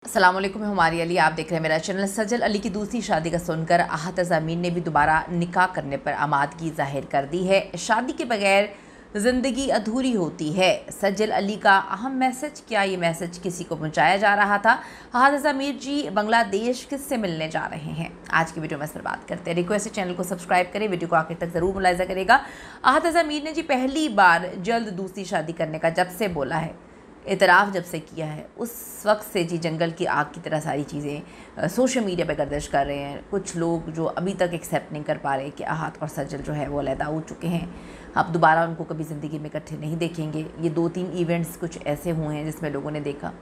अस्सलाम वालेकुम, मैं हमारी अली। आप देख रहे हैं मेरा चैनल। सजल अली की दूसरी शादी का सुनकर आहत ज़मीन ने भी दोबारा निकाह करने पर आमादगी जाहिर कर दी है। शादी के बगैर ज़िंदगी अधूरी होती है। सजल अली का अहम मैसेज, क्या ये मैसेज किसी को पहुंचाया जा रहा था? आहत ज़मीर जी बांग्लादेश किससे मिलने जा रहे हैं? आज की वीडियो में इस पर बात करते हैं। रिक्वेस्ट है चैनल को सब्सक्राइब करें, वीडियो को आखिर तक ज़रूर मुलाहिज़ा करेगा। आहत ज़मीर ने जी पहली बार जल्द दूसरी शादी करने का जब से बोला है, इतराफ़ जब से किया है, उस वक्त से जी जंगल की आग की तरह सारी चीज़ें सोशल मीडिया पे गर्दिश कर रहे हैं। कुछ लोग जो अभी तक एक्सेप्ट नहीं कर पा रहे कि आहत और सजल जो है वो अलहदा हो चुके हैं, अब दोबारा उनको कभी ज़िंदगी में इकट्ठे नहीं देखेंगे। ये 2-3 इवेंट्स कुछ ऐसे हुए हैं जिसमें लोगों ने देखा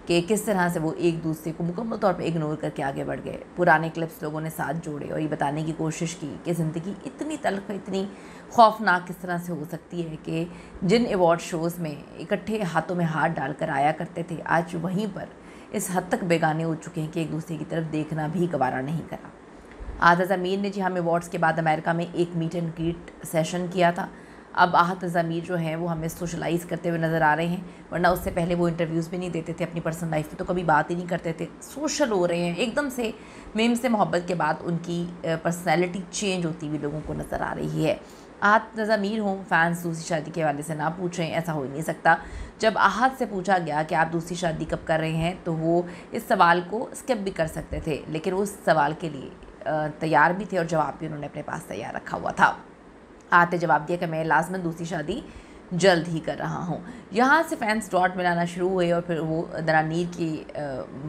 कि किस तरह से वो एक दूसरे को मुकम्मल तौर पे इग्नोर करके आगे बढ़ गए। पुराने क्लिप्स लोगों ने साथ जोड़े और ये बताने की कोशिश की कि ज़िंदगी इतनी तल्ख़, इतनी खौफनाक किस तरह से हो सकती है कि जिन अवार्ड शोज़ में इकट्ठे हाथों में हाथ डालकर आया करते थे, आज वहीं पर इस हद तक बेगाने हो चुके हैं कि एक दूसरे की तरफ देखना भी गवारा नहीं करा। आहत ज़मीर ने जी हम अवार्ड्स के बाद अमेरिका में एक मीट एंड ग्रीट सेशन किया था। अब आहत ज़मीर जो हैं वो हमें सोशलाइज़ करते हुए नज़र आ रहे हैं, वरना उससे पहले वो इंटरव्यूज़ भी नहीं देते थे, अपनी पर्सनल लाइफ पे तो कभी बात ही नहीं करते थे। सोशल हो रहे हैं एकदम से। मेम से मोहब्बत के बाद उनकी पर्सनैलिटी चेंज होती हुई लोगों को नज़र आ रही है। आहत ज़मीर हों फैंस दूसरी शादी के हवाले से ना पूछें, ऐसा हो ही नहीं सकता। जब आहत से पूछा गया कि आप दूसरी शादी कब कर रहे हैं, तो वो इस सवाल को स्किप भी कर सकते थे, लेकिन वो उस सवाल के लिए तैयार भी थे और जवाब भी उन्होंने अपने पास तैयार रखा हुआ था। आहत ने जवाब दिया कि मैं लाजमन दूसरी शादी जल्द ही कर रहा हूँ। यहाँ से फैंस डॉट मिलाना शुरू हुए और फिर वो दरानीर की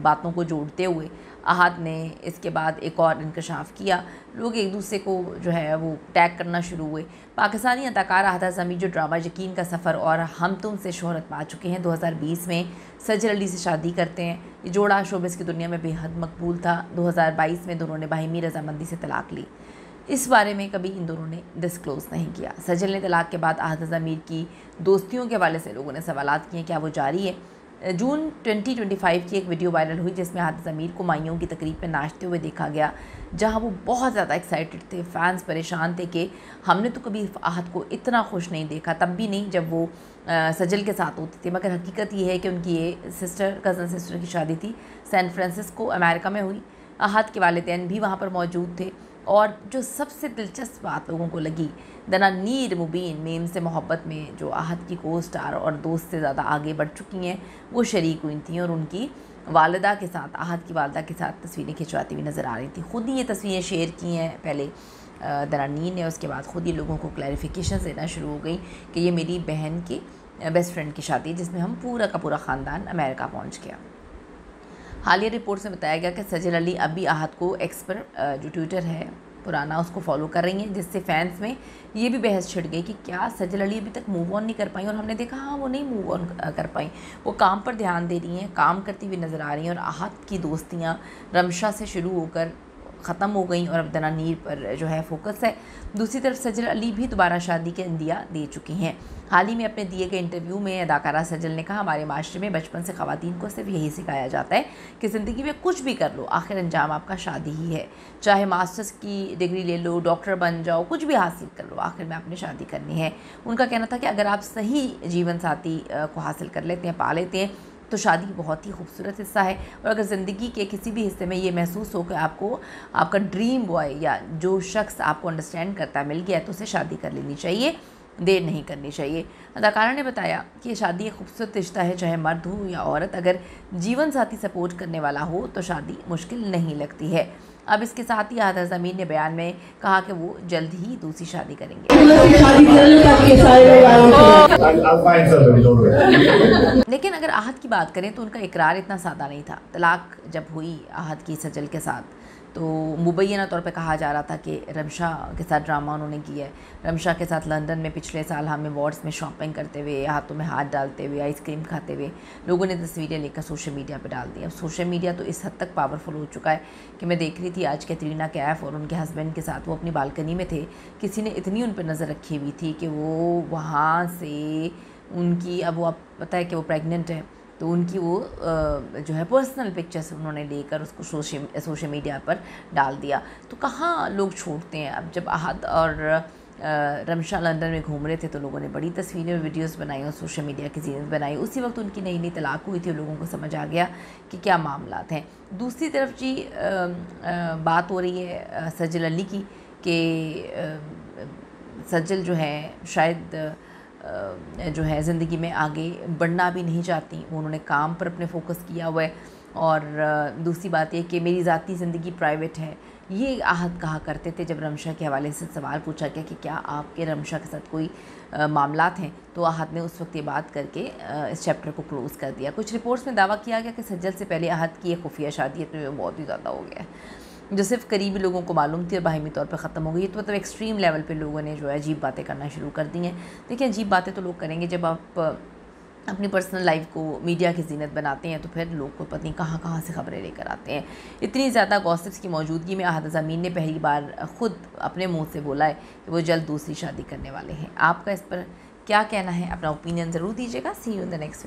बातों को जोड़ते हुए आहत ने इसके बाद एक और इंकशाफ किया। लोग एक दूसरे को जो है वो टैग करना शुरू हुए। पाकिस्तानी अदाकार आहत ज़मीर जो ड्रामा यकीन का सफ़र और हम तुम से शोहरत पा चुके हैं, 2020 में सजल अली से शादी करते हैं। ये जोड़ा शोबिस की दुनिया में बेहद मकबूल था। 2022 में दोनों ने बाहिमी रजामंदी से तलाक़ ली। इस बारे में कभी इन दोनों ने डिस्क्लोज़ नहीं किया। सजल ने तलाक़ के बाद आहत ज़मीर की दोस्तियों के हवाले से लोगों ने सवालात किए, क्या वो जारी है? जून 2025 की एक वीडियो वायरल हुई जिसमें आहत ज़मीर को माइयों की तकरीब में नाचते हुए देखा गया, जहां वो बहुत ज़्यादा एक्साइटेड थे। फैंस परेशान थे कि हमने तो कभी आहत को इतना खुश नहीं देखा, तब भी नहीं जब वो सजल के साथ होती थी। मगर हकीकत ये है कि उनकी ये कज़न सिस्टर की शादी थी, सैन फ्रांसिस्को अमेरिका में हुई। आहत के वालिदैन भी वहाँ पर मौजूद थे और जो सबसे दिलचस्प बात लोगों को लगी, दरानीर मुबीन मेम से मोहब्बत में जो आहत की को स्टार और दोस्त से ज़्यादा आगे बढ़ चुकी हैं, वो शरीक हुई थी और उनकी वालिदा के साथ, आहत की वालिदा के साथ तस्वीरें खिंचवाती हुई नज़र आ रही थी। ख़ुद ही ये तस्वीरें शेयर की हैं पहले दरानीर ने, उसके बाद ख़ुद ही लोगों को क्लैरिफिकेशन देना शुरू हो गई कि ये मेरी बहन की बेस्ट फ्रेंड की शादी, जिसमें हम पूरा का पूरा ख़ानदान अमेरिका पहुँच गया। हालिया रिपोर्ट से बताया गया कि सजल अली अभी आहत को एक्स पर जो ट्विटर है पुराना, उसको फॉलो कर रही हैं, जिससे फैंस में ये भी बहस छिड़ गई कि क्या सजल अली अभी तक मूव ऑन नहीं कर पाई। और हमने देखा हाँ, वो नहीं मूव ऑन कर पाई, वो काम पर ध्यान दे रही हैं, काम करती हुई नज़र आ रही हैं। और आहत की दोस्तियाँ रमशा से शुरू होकर ख़त्म हो गई और अब दरानीर पर जो है फोकस है। दूसरी तरफ सजल अली भी दोबारा शादी के इंदिया दे चुकी हैं। हाल ही में अपने दिए गए इंटरव्यू में अदाकारा सजल ने कहा, हमारे माशरे में बचपन से ख़वातीन को सिर्फ यही सिखाया जाता है कि ज़िंदगी में कुछ भी कर लो, आखिर अंजाम आपका शादी ही है। चाहे मास्टर्स की डिग्री ले लो, डॉक्टर बन जाओ, कुछ भी हासिल कर लो, आखिर में आपने शादी करनी है। उनका कहना था कि अगर आप सही जीवन साथी को हासिल कर लेते हैं, पा लेते हैं, तो शादी बहुत ही खूबसूरत हिस्सा है। और अगर ज़िंदगी के किसी भी हिस्से में ये महसूस हो कि आपको आपका ड्रीम बॉय या जो शख्स आपको अंडरस्टैंड करता मिल गया, तो उसे शादी कर लेनी चाहिए, देर नहीं करनी चाहिए। अदाकारा ने बताया कि शादी एक खूबसूरत रिश्ता है, चाहे मर्द हो या औरत, अगर जीवन साथी सपोर्ट करने वाला हो तो शादी मुश्किल नहीं लगती है। अब इसके साथ ही आहत ज़मीर ने बयान में कहा कि वो जल्द ही दूसरी शादी करेंगे। लेकिन अगर आहत की बात करें तो उनका इकरार इतना सादा नहीं था। तलाक जब हुई आहत की सजल के साथ, तो मुबैना तौर पे कहा जा रहा था कि रमशा के साथ ड्रामा उन्होंने किया है। रमशा के साथ लंदन में पिछले साल हम अवार्ड्स में शॉपिंग करते हुए, हाथों में हाथ डालते हुए, आइसक्रीम खाते हुए लोगों ने तस्वीरें लेकर सोशल मीडिया पे डाल दी। अब सोशल मीडिया तो इस हद तक पावरफुल हो चुका है कि मैं देख रही थी आज कैटरीना कैफ और उनके हस्बैंड के साथ वो अपनी बालकनी में थे, किसी ने इतनी उन पर नज़र रखी हुई थी कि वो वहाँ से उनकी, अब वो पता है कि वो प्रेग्नेंट है, तो उनकी वो जो है पर्सनल पिक्चर्स उन्होंने लेकर उसको सोशल मीडिया पर डाल दिया। तो कहाँ लोग छोड़ते हैं। अब जब आहत और रमशा लंदन में घूम रहे थे तो लोगों ने बड़ी तस्वीरें और वीडियोस बनाई और सोशल मीडिया की जीनत बनाई। उसी वक्त उनकी नई नई तलाक हुई थी और लोगों को समझ आ गया कि क्या मामलात हैं। दूसरी तरफ जी बात हो रही है सज्जल अली की कि सज्जल जो है शायद जो है ज़िंदगी में आगे बढ़ना भी नहीं चाहती, उन्होंने काम पर अपने फोकस किया हुआ है। और दूसरी बात ये कि मेरी ज़ाती ज़िंदगी प्राइवेट है, ये आहत कहा करते थे जब रमशा के हवाले से सवाल पूछा गया कि क्या आपके रमशा के साथ कोई मामलात हैं, तो आहत ने उस वक्त ये बात करके इस चैप्टर को क्लोज़ कर दिया। कुछ रिपोर्ट्स में दावा किया गया कि सज्जल से पहले आहत की एक खुफिया शादी अपने में बहुत ही ज़्यादा हो गया है, जो सिर्फ करीबी लोगों को मालूम थी और बाहिमी तौर पर ख़त्म हो गई। तो मतलब एक्सट्रीम लेवल पे लोगों ने जो है अजीब बातें करना शुरू कर दी हैं। देखिए अजीब बातें तो लोग करेंगे जब आप अपनी पर्सनल लाइफ को मीडिया की जीनत बनाते हैं, तो फिर लोग को पता नहीं कहाँ कहाँ से खबरें लेकर आते हैं। इतनी ज़्यादा गॉसिप्स की मौजूदगी में आहत ज़मीन ने पहली बार ख़ुद अपने मुँह से बोला है कि वो जल्द दूसरी शादी करने वाले हैं। आपका इस पर क्या कहना है? अपना ओपिनियन ज़रूर दीजिएगा। See you in the next video.